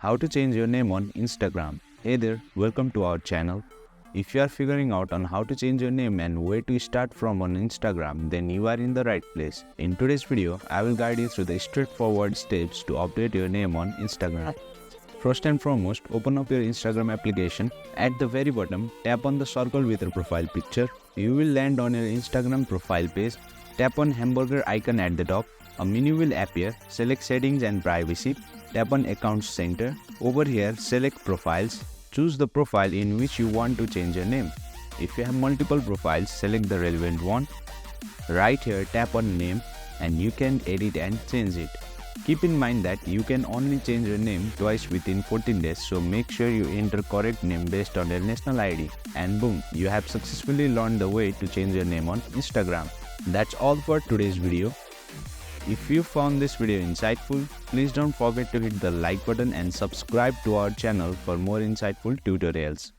How to change your name on Instagram. Hey there, welcome to our channel. If you are figuring out on how to change your name and where to start from on Instagram, then you are in the right place. In today's video, I will guide you through the straightforward steps to update your name on Instagram. First and foremost, open up your Instagram application. At the very bottom, tap on the circle with your profile picture. You will land on your Instagram profile page. Tap on hamburger icon at the top. A menu will appear. Select settings and privacy. Tap on accounts center. Over here, select profiles. Choose the profile in which you want to change your name. If you have multiple profiles, select the relevant one. Right here, tap on name and you can edit and change it. Keep in mind that you can only change your name twice within 14 days, so make sure you enter correct name based on your national ID. And boom, you have successfully learned the way to change your name on Instagram. That's all for today's video. If you found this video insightful, please don't forget to hit the like button and subscribe to our channel for more insightful tutorials.